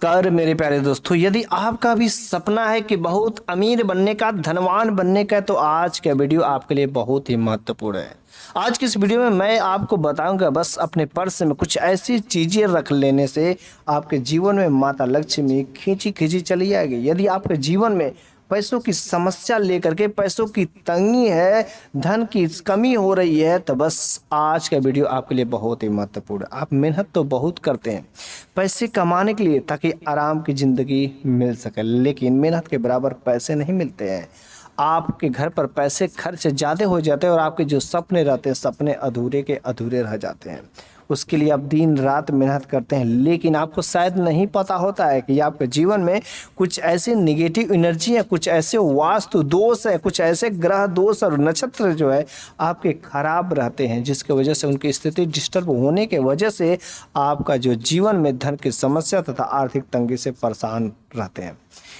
नमस्कार मेरे प्यारे दोस्तों, यदि आपका भी सपना है कि बहुत अमीर बनने का, धनवान बनने का, तो आज का वीडियो आपके लिए बहुत ही महत्वपूर्ण है। आज की इस वीडियो में मैं आपको बताऊंगा बस अपने पर्स में कुछ ऐसी चीज़ें रख लेने से आपके जीवन में माता लक्ष्मी खींची खींची चली आएगी। यदि आपके जीवन में पैसों की समस्या लेकर के, पैसों की तंगी है, धन की कमी हो रही है, तो बस आज का वीडियो आपके लिए बहुत ही महत्वपूर्ण है। आप मेहनत तो बहुत करते हैं पैसे कमाने के लिए ताकि आराम की ज़िंदगी मिल सके, लेकिन मेहनत के बराबर पैसे नहीं मिलते हैं। आपके घर पर पैसे खर्च ज़्यादा हो जाते हैं और आपके जो सपने रहते हैं, सपने अधूरे के अधूरे रह जाते हैं। उसके लिए आप दिन रात मेहनत करते हैं, लेकिन आपको शायद नहीं पता होता है कि आपके जीवन में कुछ ऐसी निगेटिव एनर्जी है, कुछ ऐसे वास्तु दोष है, कुछ ऐसे ग्रह दोष और नक्षत्र जो है आपके खराब रहते हैं, जिसकी वजह से उनकी स्थिति डिस्टर्ब होने के वजह से आपका जो जीवन में धन की समस्या तथा आर्थिक तंगी से परेशान रहते हैं।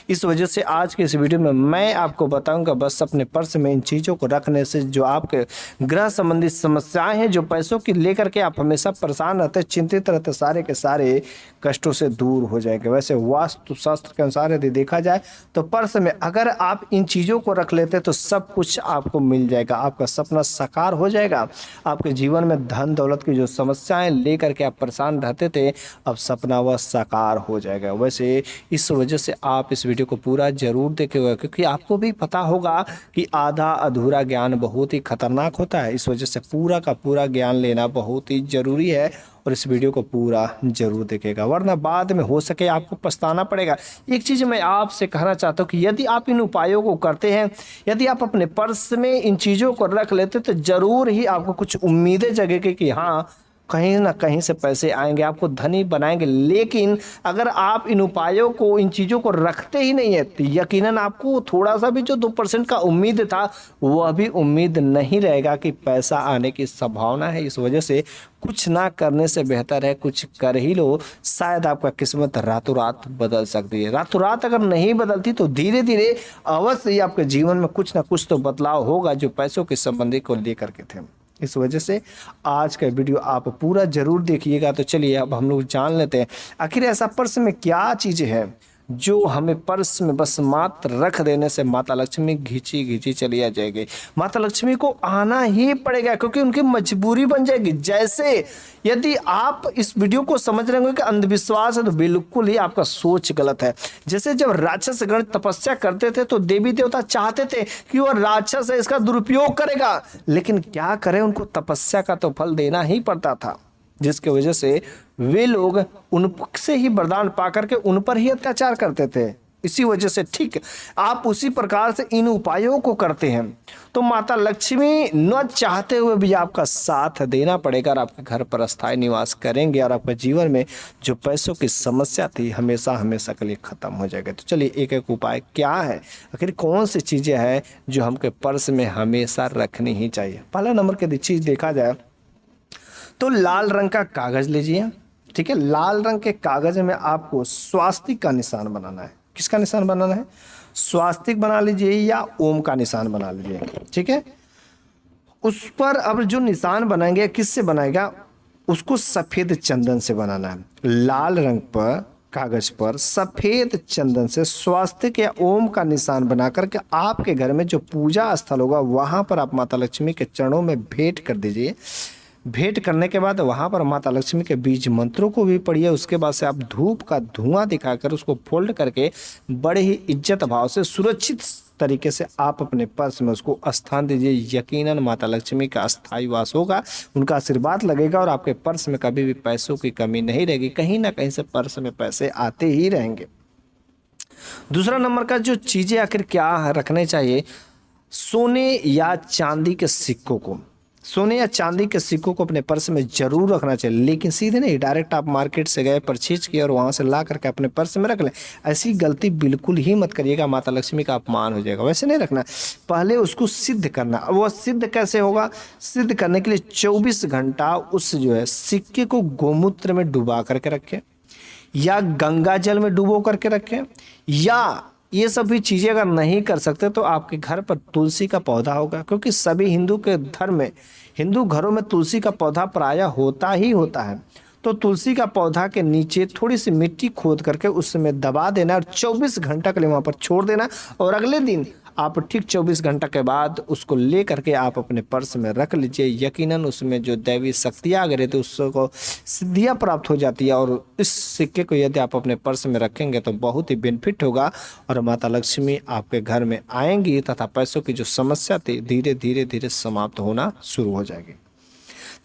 इस वजह से आज के इस वीडियो में मैं आपको बताऊंगा बस अपने पर्स में इन चीज़ों को रखने से जो आपके ग्रह संबंधी समस्याएं हैं, जो पैसों की लेकर के आप हमेशा परेशान रहते, चिंतित रहते, सारे के सारे कष्टों से दूर हो जाएंगे। वैसे वास्तु शास्त्र के अनुसार यदि देखा जाए तो पर्स में अगर आप इन चीज़ों को रख लेते तो सब कुछ आपको मिल जाएगा, आपका सपना साकार हो जाएगा। आपके जीवन में धन दौलत की जो समस्याएं लेकर के आप परेशान रहते थे, अब सपना वह साकार हो जाएगा। वैसे इस वजह से आप इस वीडियो को पूरा जरूर देखेगा, क्योंकि आपको भी पता होगा कि आधा अधूरा ज्ञान बहुत ही खतरनाक होता है। इस वजह से पूरा का पूरा ज्ञान लेना बहुत ही जरूरी है और इस वीडियो को पूरा जरूर देखेगा, वरना बाद में हो सके आपको पछताना पड़ेगा। एक चीज़ मैं आपसे कहना चाहता हूँ कि यदि आप इन उपायों को करते हैं, यदि आप अपने पर्स में इन चीज़ों को रख लेते तो ज़रूर ही आपको कुछ उम्मीदें जगेगी कि हाँ कहीं ना कहीं से पैसे आएंगे, आपको धनी बनाएंगे। लेकिन अगर आप इन उपायों को, इन चीज़ों को रखते ही नहीं है तो यकीनन आपको थोड़ा सा भी जो 2% का उम्मीद था वह भी उम्मीद नहीं रहेगा कि पैसा आने की संभावना है। इस वजह से कुछ ना करने से बेहतर है कुछ कर ही लो, शायद आपका किस्मत रातों रात बदल सकती है। रातों रात अगर नहीं बदलती तो धीरे धीरे अवश्य ही आपके जीवन में कुछ ना कुछ तो बदलाव होगा जो पैसों के संबंधी को लेकर के थे। इस वजह से आज का वीडियो आप पूरा जरूर देखिएगा। तो चलिए अब हम लोग जान लेते हैं आखिर ऐसा पर्स में क्या चीज़ें हैं जो हमें पर्स में बस मात्र रख देने से माता लक्ष्मी घिंची घिंची चली आ जाएगी। माता लक्ष्मी को आना ही पड़ेगा क्योंकि उनकी मजबूरी बन जाएगी। जैसे यदि आप इस वीडियो को समझ रहे होंगे कि अंधविश्वास है तो बिल्कुल ही आपका सोच गलत है। जैसे जब राक्षस गण तपस्या करते थे तो देवी देवता चाहते थे कि वह राक्षस है इसका दुरुपयोग करेगा, लेकिन क्या करें, उनको तपस्या का तो फल देना ही पड़ता था, जिसकी वजह से वे लोग उनसे ही वरदान पा करके उन पर ही अत्याचार करते थे। इसी वजह से ठीक आप उसी प्रकार से इन उपायों को करते हैं तो माता लक्ष्मी न चाहते हुए भी आपका साथ देना पड़ेगा और आपके घर पर अस्थायी निवास करेंगे और आपके जीवन में जो पैसों की समस्या थी हमेशा हमेशा के लिए ख़त्म हो जाएगा। तो चलिए एक एक उपाय क्या है, आखिर कौन सी चीज़ें हैं जो हमके पर्स में हमेशा रखनी ही चाहिए। पहला नंबर की चीज़ देखा जाए तो लाल रंग का कागज़ लीजिए। ठीक है, लाल रंग के कागज में आपको स्वास्तिक का निशान बनाना है। किसका निशान बनाना है? स्वास्तिक बना लीजिए या ओम का निशान बना लीजिए। ठीक है, उस पर अब जो निशान बनाएंगे किससे बनाएगा, उसको सफ़ेद चंदन से बनाना है। लाल रंग पर कागज पर सफ़ेद चंदन से स्वास्तिक या ओम का निशान बना करके आपके घर में जो पूजा स्थल होगा वहाँ पर आप माता लक्ष्मी के चरणों में भेंट कर दीजिए। भेंट करने के बाद वहाँ पर माता लक्ष्मी के बीज मंत्रों को भी पढ़िए। उसके बाद से आप धूप का धुआं दिखाकर उसको फोल्ड करके बड़े ही इज्जत भाव से सुरक्षित तरीके से आप अपने पर्स में उसको स्थान दीजिए। यकीनन माता लक्ष्मी का अस्थायी वास होगा, उनका आशीर्वाद लगेगा और आपके पर्स में कभी भी पैसों की कमी नहीं रहेगी। कहीं ना कहीं से पर्स में पैसे आते ही रहेंगे। दूसरा नंबर का जो चीज़ें आखिर क्या रखने चाहिए, सोने या चांदी के सिक्कों को, सोने या चांदी के सिक्कों को अपने पर्स में जरूर रखना चाहिए, लेकिन सीधे नहीं, डायरेक्ट आप मार्केट से गए परचेज किए और वहाँ से ला करके अपने पर्स में रख लें। ऐसी गलती बिल्कुल ही मत करिएगा, माता लक्ष्मी का अपमान हो जाएगा। वैसे नहीं रखना, पहले उसको सिद्ध करना। वो सिद्ध कैसे होगा? सिद्ध करने के लिए 24 घंटा उस जो है सिक्के को गोमूत्र में डुबा करके रखें या गंगा जल में डुबो करके रखें, या ये सभी चीज़ें अगर नहीं कर सकते तो आपके घर पर तुलसी का पौधा होगा, क्योंकि सभी हिंदू के धर्म में, हिंदू घरों में तुलसी का पौधा प्रायः होता ही होता है। तो तुलसी का पौधा के नीचे थोड़ी सी मिट्टी खोद करके उसमें दबा देना और 24 घंटा के लिए वहाँ पर छोड़ देना। और अगले दिन आप ठीक 24 घंटा के बाद उसको ले करके आप अपने पर्स में रख लीजिए। यकीनन उसमें जो दैवी शक्तियाँ अगर रहती है उसको सिद्धियाँ प्राप्त हो जाती है। और इस सिक्के को यदि आप अपने पर्स में रखेंगे तो बहुत ही बेनिफिट होगा और माता लक्ष्मी आपके घर में आएंगी तथा पैसों की जो समस्या थी धीरे धीरे धीरे समाप्त होना शुरू हो जाएगी।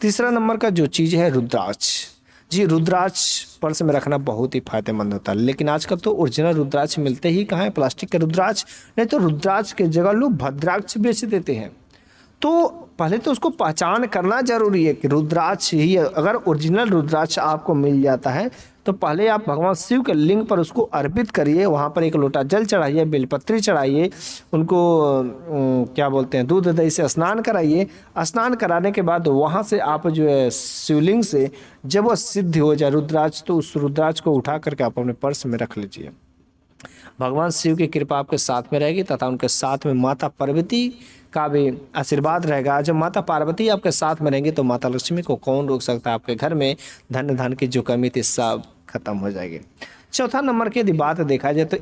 तीसरा नंबर का जो चीज़ है रुद्राक्ष। जी, रुद्राक्ष पर्स में रखना बहुत ही फायदेमंद होता है, लेकिन आजकल तो ओरिजिनल रुद्राक्ष मिलते ही कहाँ है, प्लास्टिक के रुद्राक्ष, नहीं तो रुद्राक्ष के जगह लोग भद्राक्ष बेच देते हैं। तो पहले तो उसको पहचान करना जरूरी है कि रुद्राक्ष ही, अगर ओरिजिनल रुद्राक्ष आपको मिल जाता है तो पहले आप भगवान शिव के लिंग पर उसको अर्पित करिए, वहाँ पर एक लोटा जल चढ़ाइए, बेलपत्री चढ़ाइए, उनको क्या बोलते हैं दूध दही से स्नान कराइए। स्नान कराने के बाद वहाँ से आप जो है शिवलिंग से जब वो सिद्ध हो जाए रुद्राक्ष, तो उस रुद्राक्ष को उठा करके आप अपने पर्स में रख लीजिए। भगवान शिव की कृपा आपके साथ में रहेगी तथा उनके साथ में माता पार्वती का भी आशीर्वाद रहेगा। जब माता पार्वती आपके साथ में रहेंगी तो माता लक्ष्मी को कौन रोक सकता है। आपके घर में धन की जो कमी थी सब खत्म हो जाएगी। चौथा नंबर की यदि बात देखा जाए तो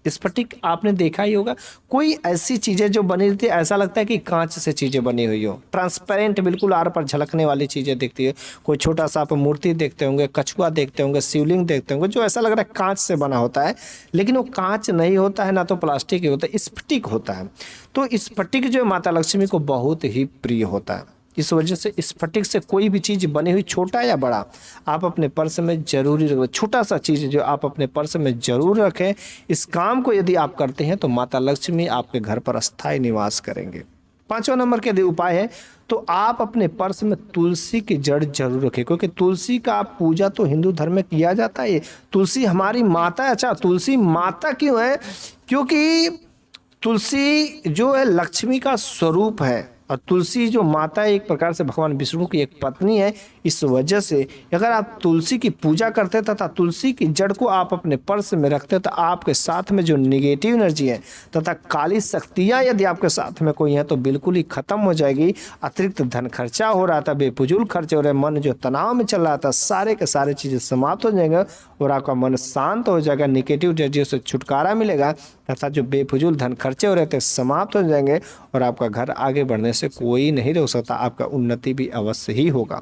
स्फटिक आपने देखा ही होगा, कोई ऐसी चीज़ें जो बनी रहती है, ऐसा लगता है कि कांच से चीज़ें बनी हुई हो, ट्रांसपेरेंट बिल्कुल आर पर झलकने वाली चीज़ें दिखती है। कोई छोटा सा आप मूर्ति देखते होंगे, कछुआ देखते होंगे, शिवलिंग देखते होंगे, जो ऐसा लग रहा है कांच से बना होता है, लेकिन वो कांच नहीं होता है, ना तो प्लास्टिक ही होता है, स्फटिक होता है। तो स्फटिक जो माता लक्ष्मी को बहुत ही प्रिय होता है। इस वजह से स्फटिक से कोई भी चीज़ बनी हुई, छोटा या बड़ा, आप अपने पर्स में जरूरी रखें। छोटा सा चीज़ जो आप अपने पर्स में जरूर रखें। इस काम को यदि आप करते हैं तो माता लक्ष्मी आपके घर पर अस्थायी निवास करेंगे। पांचवा नंबर के यदि उपाय है तो आप अपने पर्स में तुलसी की जड़ जरूर रखें, क्योंकि तुलसी का पूजा तो हिंदू धर्म में किया जाता है। तुलसी हमारी माता है। अच्छा, तुलसी माता क्यों है? क्योंकि तुलसी जो है लक्ष्मी का स्वरूप है और तुलसी जो माता है एक प्रकार से भगवान विष्णु की एक पत्नी है। इस वजह से अगर आप तुलसी की पूजा करते तथा तुलसी की जड़ को आप अपने पर्स में रखते तो आपके साथ में जो निगेटिव एनर्जी है तथा काली शक्तियाँ यदि आपके साथ में कोई हैं तो बिल्कुल ही खत्म हो जाएगी। अतिरिक्त धन खर्चा हो रहा था, बेफिजूल खर्चे हो रहे, मन जो तनाव में चल रहा था, सारे के सारे चीज़ें समाप्त हो जाएंगे और आपका मन शांत हो जाएगा, निगेटिव एनर्जी से छुटकारा मिलेगा तथा जो बेफिजूल धन खर्चे हो रहे थे समाप्त हो जाएंगे और आपका घर आगे बढ़ने से कोई नहीं रोक सकता, आपका उन्नति भी अवश्य ही होगा।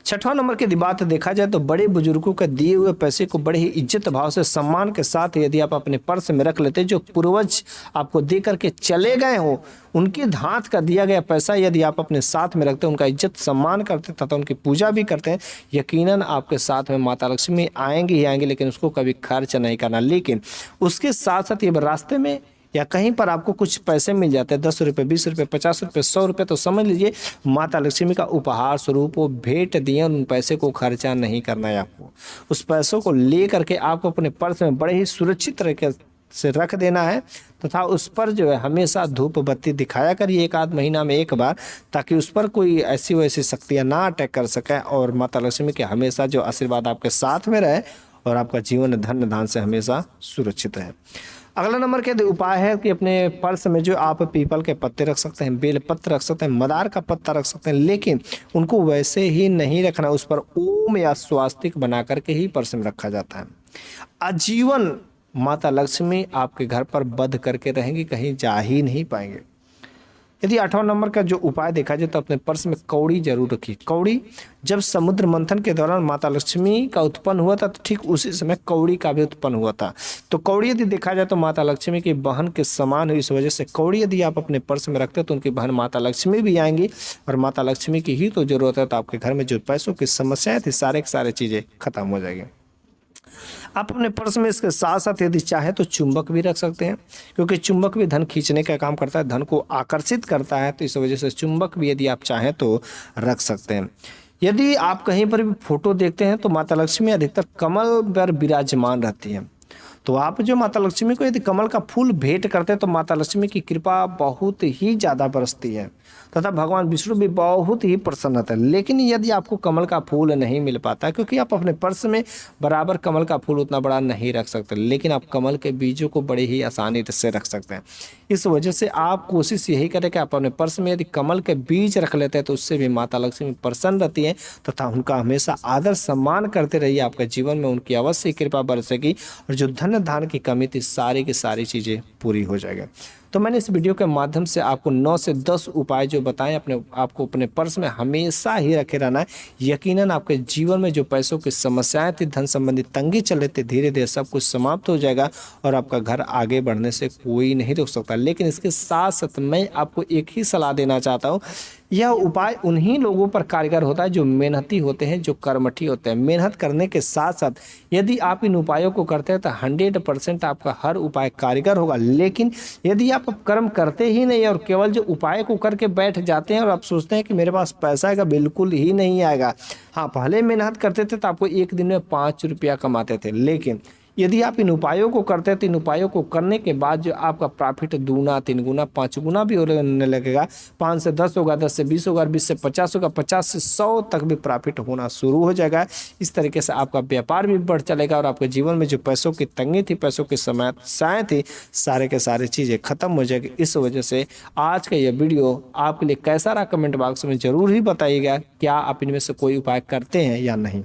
छठवां नंबर की बात देखा जाए तो बड़े बुजुर्गों के दिए हुए पैसे को बड़े ही इज्जत भाव से सम्मान के साथ यदि आप अपने पर्स में रख लेते, जो पूर्वज आपको दे करके चले गए हो उनकी धात का दिया गया पैसा यदि आप अपने साथ में रखते, उनका इज्जत सम्मान करते तथा उनकी पूजा भी करते हैं, यकीनन आपके साथ में माता लक्ष्मी आएंगी ही आएंगी, लेकिन उसको कभी खर्च नहीं करना। लेकिन उसके साथ साथ ये रास्ते में या कहीं पर आपको कुछ पैसे मिल जाते हैं, 10 रुपये, 20 रुपये, 50 रुपये, 100 रुपये, तो समझ लीजिए माता लक्ष्मी का उपहार स्वरूप वो भेंट दिए। उन पैसे को खर्चा नहीं करना है आपको। उस पैसों को ले करके आपको अपने पर्स में बड़े ही सुरक्षित तरीके से रख देना है तथा उस पर जो है हमेशा धूप बत्ती दिखाया करिए 1 आध महीना में एक बार, ताकि उस पर कोई ऐसी वैसी शक्तियाँ ना अटैक कर सकें और माता लक्ष्मी के हमेशा जो आशीर्वाद आपके साथ में रहे और आपका जीवन धन धान से हमेशा सुरक्षित रहे। अगला नंबर के उपाय है कि अपने पर्स में जो आप पीपल के पत्ते रख सकते हैं, बेल पत्र रख सकते हैं, मदार का पत्ता रख सकते हैं, लेकिन उनको वैसे ही नहीं रखना, उस पर ओम या स्वास्तिक बना करके ही पर्स में रखा जाता है। आजीवन माता लक्ष्मी आपके घर पर बध करके रहेंगी, कहीं जा ही नहीं पाएंगे। यदि 8वां नंबर का जो उपाय देखा जाए तो अपने पर्स में कौड़ी जरूर रखिए। कौड़ी जब समुद्र मंथन के दौरान माता लक्ष्मी का उत्पन्न हुआ था तो ठीक उसी समय कौड़ी का भी उत्पन्न हुआ था। तो कौड़ी यदि देखा जाए तो माता लक्ष्मी की बहन के समान हुई, इस वजह से कौड़ी यदि आप अपने पर्स में रखते तो उनकी बहन माता लक्ष्मी भी आएंगी और माता लक्ष्मी की ही तो जरूरत है, तो आपके घर में जो पैसों की समस्याएं थी सारे के सारे चीज़ें खत्म हो जाएगी। आप अपने पर्स में इसके साथ साथ यदि चाहे तो चुंबक भी रख सकते हैं, क्योंकि चुंबक भी धन खींचने का काम करता है, धन को आकर्षित करता है, तो इस वजह से चुंबक भी यदि आप चाहें तो रख सकते हैं। यदि आप कहीं पर भी फोटो देखते हैं तो माता लक्ष्मी अधिकतर कमल पर विराजमान रहती है, तो आप जो माता लक्ष्मी को यदि कमल का फूल भेंट करते हैं तो माता लक्ष्मी की कृपा बहुत ही ज़्यादा बरसती है तथा भगवान विष्णु भी बहुत ही प्रसन्न होते हैं। लेकिन यदि आपको कमल का फूल नहीं मिल पाता, क्योंकि आप अपने पर्स में बराबर कमल का फूल उतना बड़ा नहीं रख सकते, लेकिन आप कमल के बीजों को बड़े ही आसानी से रख सकते हैं। इस वजह से आप कोशिश यही करें कि आप अपने पर्स में यदि कमल के बीज रख लेते हैं तो उससे भी माता लक्ष्मी प्रसन्न रहती हैं तथा उनका हमेशा आदर सम्मान करते रहिए। आपके जीवन में उनकी अवश्य कृपा बरसेगी और जो धन धान की कमी थी सारी की सारी चीज़ें पूरी हो जाएगी। तो मैंने इस वीडियो के माध्यम से आपको 9 से 10 उपाय जो बताएं आपको अपने पर्स में हमेशा ही रखे रहना है। यकीनन आपके जीवन में जो पैसों की समस्याएं थी, धन संबंधी तंगी चल रही थी, धीरे धीरे सब कुछ समाप्त हो जाएगा और आपका घर आगे बढ़ने से कोई नहीं रोक सकता। लेकिन इसके साथ साथ मैं आपको एक ही सलाह देना चाहता हूँ, यह उपाय उन्हीं लोगों पर कारगर होता है जो मेहनती होते हैं, जो कर्मठी होते हैं। मेहनत करने के साथ साथ यदि आप इन उपायों को करते हैं तो 100% आपका हर उपाय कारगर होगा। लेकिन यदि आप कर्म करते ही नहीं और केवल जो उपाय को करके बैठ जाते हैं और आप सोचते हैं कि मेरे पास पैसा आएगा, बिल्कुल ही नहीं आएगा। हाँ, पहले मेहनत करते थे तो आपको एक दिन में 5 रुपया कमाते थे, लेकिन यदि आप इन उपायों को करते हैं तो इन उपायों को करने के बाद जो आपका प्रॉफिट 2 3 गुना 5 गुना भी होने लगेगा। 5 से 10 होगा, 10 से 20 होगा, 20 से 50 होगा, 50 से 100 तक भी प्रॉफिट होना शुरू हो जाएगा। इस तरीके से आपका व्यापार भी बढ़ चलेगा और आपके जीवन में जो पैसों की तंगी थी, पैसों की समस्याएं थी, सारे के सारे चीज़ें खत्म हो जाएगी। इस वजह से आज का यह वीडियो आपके लिए कैसा रहा, कमेंट बॉक्स में ज़रूर ही बताइएगा। क्या आप इनमें से कोई उपाय करते हैं या नहीं।